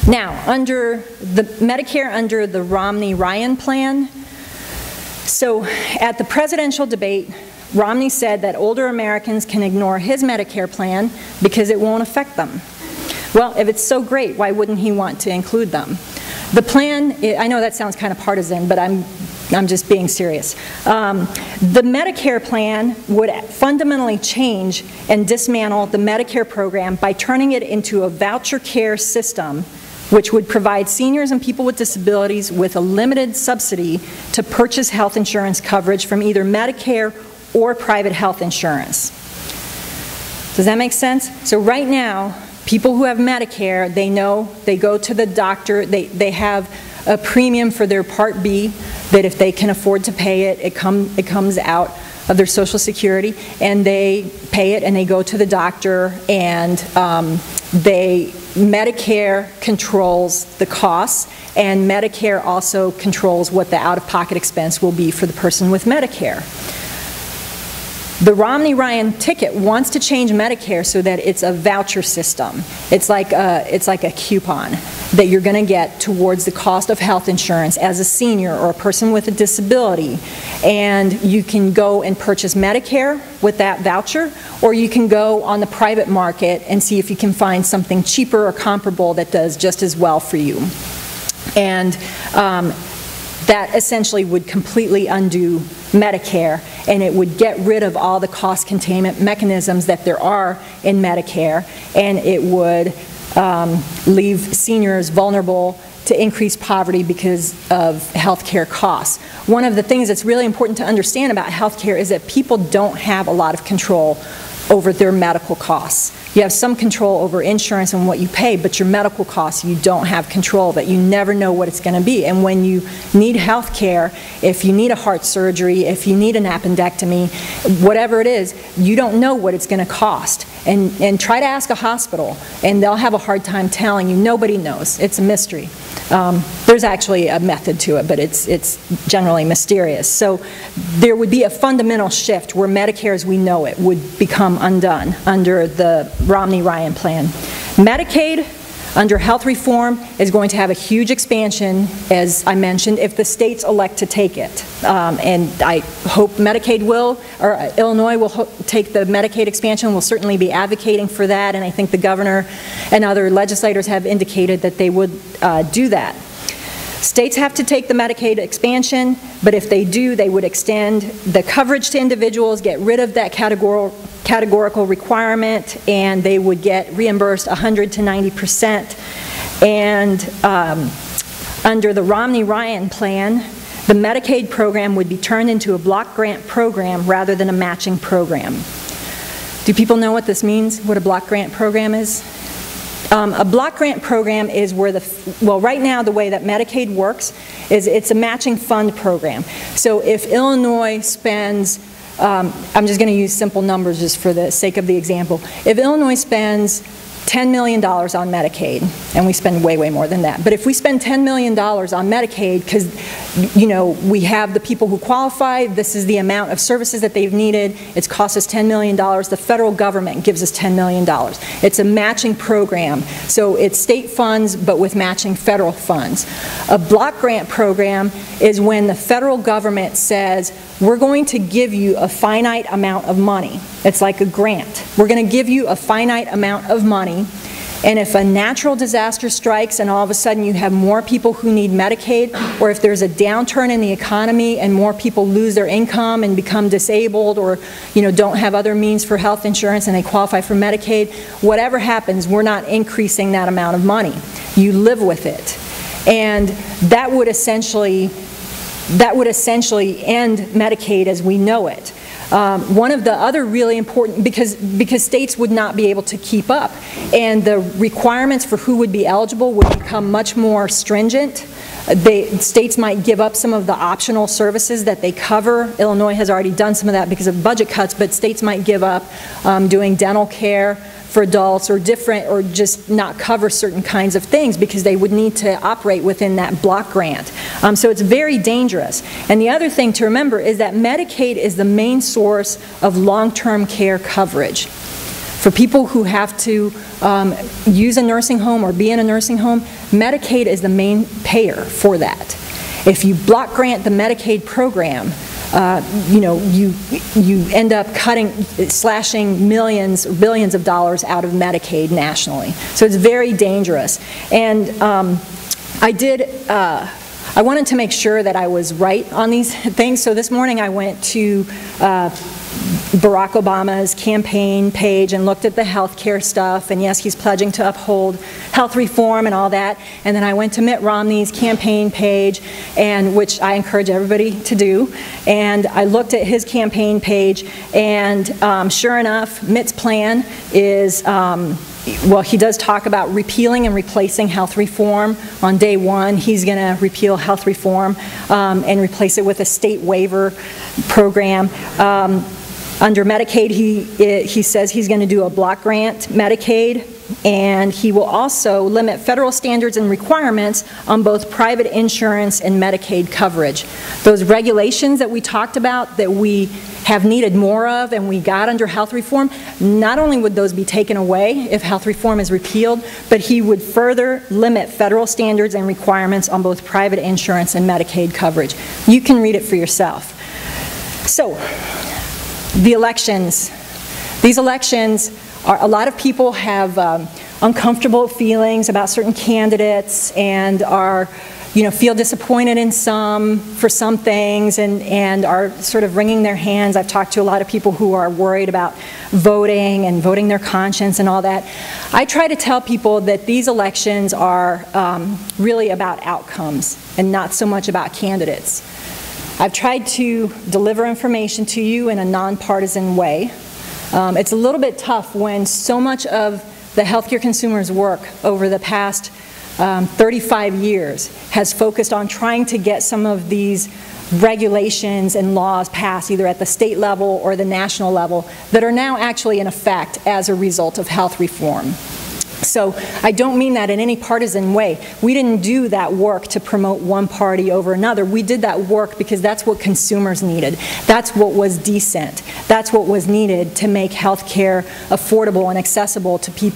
Now, under the Medicare under the Romney-Ryan plan, so at the presidential debate, Romney said that older Americans can ignore his Medicare plan because it won't affect them. Well, if it's so great, why wouldn't he want to include them? The plan, I know that sounds kind of partisan, but I'm just being serious. The Medicare plan would fundamentally change and dismantle the Medicare program by turning it into a voucher care system, which would provide seniors and people with disabilities with a limited subsidy to purchase health insurance coverage from either Medicare or private health insurance. Does that make sense? So right now, people who have Medicare, they know they go to the doctor, they have a premium for their Part B, that if they can afford to pay it, it comes out of their Social Security, and they pay it and they go to the doctor, and Medicare controls the costs, and Medicare also controls what the out-of-pocket expense will be for the person with Medicare. The Romney-Ryan ticket wants to change Medicare so that it's a voucher system. It's like a coupon that you're going to get towards the cost of health insurance as a senior or a person with a disability. And you can go and purchase Medicare with that voucher, or you can go on the private market and see if you can find something cheaper or comparable that does just as well for you. And that essentially would completely undo Medicare, and it would get rid of all the cost containment mechanisms that there are in Medicare, and it would leave seniors vulnerable to increased poverty because of health care costs. One of the things that's really important to understand about health care is that people don't have a lot of control over their medical costs. You have some control over insurance and what you pay, but your medical costs, you don't have control of it. You never know what it's going to be. And when you need health care, if you need a heart surgery, if you need an appendectomy, whatever it is, you don't know what it's going to cost. And try to ask a hospital, and they'll have a hard time telling you. Nobody knows. It's a mystery. There's actually a method to it, but it's generally mysterious. So there would be a fundamental shift where Medicare as we know it would become undone under the Romney-Ryan plan. Medicaid, under health reform, is going to have a huge expansion, as I mentioned, if the states elect to take it. And I hope Medicaid will, or Illinois will take the Medicaid expansion. We'll certainly be advocating for that, and I think the governor and other legislators have indicated that they would do that. States have to take the Medicaid expansion, but if they do, they would extend the coverage to individuals, get rid of that categorical requirement, and they would get reimbursed 100 to 90%. And under the Romney-Ryan plan, the Medicaid program would be turned into a block grant program rather than a matching program. Do people know what this means, what a block grant program is? A block grant program is where well, right now the way that Medicaid works is it's a matching fund program. So if Illinois spends, I'm just going to use simple numbers just for the sake of the example. If Illinois spends $10 million on Medicaid, and we spend way, way more than that. But if we spend $10 million on Medicaid because, you know, we have the people who qualify, this is the amount of services that they've needed, it's cost us $10 million, the federal government gives us $10 million. It's a matching program. So it's state funds, but with matching federal funds. A block grant program is when the federal government says, we're going to give you a finite amount of money. It's like a grant. We're going to give you a finite amount of money, and if a natural disaster strikes and all of a sudden you have more people who need Medicaid, or if there's a downturn in the economy and more people lose their income and become disabled, or don't have other means for health insurance and they qualify for Medicaid, whatever happens, we're not increasing that amount of money. You live with it. And that would essentially end Medicaid as we know it. One of the other really important, because states would not be able to keep up, and the requirements for who would be eligible would become much more stringent. States might give up some of the optional services that they cover. Illinois has already done some of that because of budget cuts, but states might give up doing dental care for adults, or just not cover certain kinds of things because they would need to operate within that block grant. So it's very dangerous. And the other thing to remember is that Medicaid is the main source of long-term care coverage. For people who have to use a nursing home or be in a nursing home, Medicaid is the main payer for that. If you block grant the Medicaid program, you end up slashing millions or billions of dollars out of Medicaid nationally. So it's very dangerous. And I wanted to make sure that I was right on these things. So this morning I went to Barack Obama's campaign page and looked at the health care stuff, and yes, he's pledging to uphold health reform and all that. And then I went to Mitt Romney's campaign page, and which I encourage everybody to do, and I looked at his campaign page, and sure enough, Mitt's plan is well, he does talk about repealing and replacing health reform. On day one, he's going to repeal health reform and replace it with a state waiver program. Under Medicaid, he says he's going to do a block grant Medicaid, and he will also limit federal standards and requirements on both private insurance and Medicaid coverage. Those regulations that we talked about that we have needed more of and we got under health reform, not only would those be taken away if health reform is repealed, but he would further limit federal standards and requirements on both private insurance and Medicaid coverage. You can read it for yourself. So, the elections. These elections are, a lot of people have uncomfortable feelings about certain candidates and are, feel disappointed in for some things and are sort of wringing their hands. I've talked to a lot of people who are worried about voting and voting their conscience and all that. I try to tell people that these elections are really about outcomes and not so much about candidates. I've tried to deliver information to you in a nonpartisan way. It's a little bit tough when so much of the healthcare consumers' work over the past 35 years has focused on trying to get some of these regulations and laws passed either at the state level or the national level that are now actually in effect as a result of health reform. So I don't mean that in any partisan way. We didn't do that work to promote one party over another. We did that work because that's what consumers needed. That's what was decent. That's what was needed to make health care affordable and accessible to people.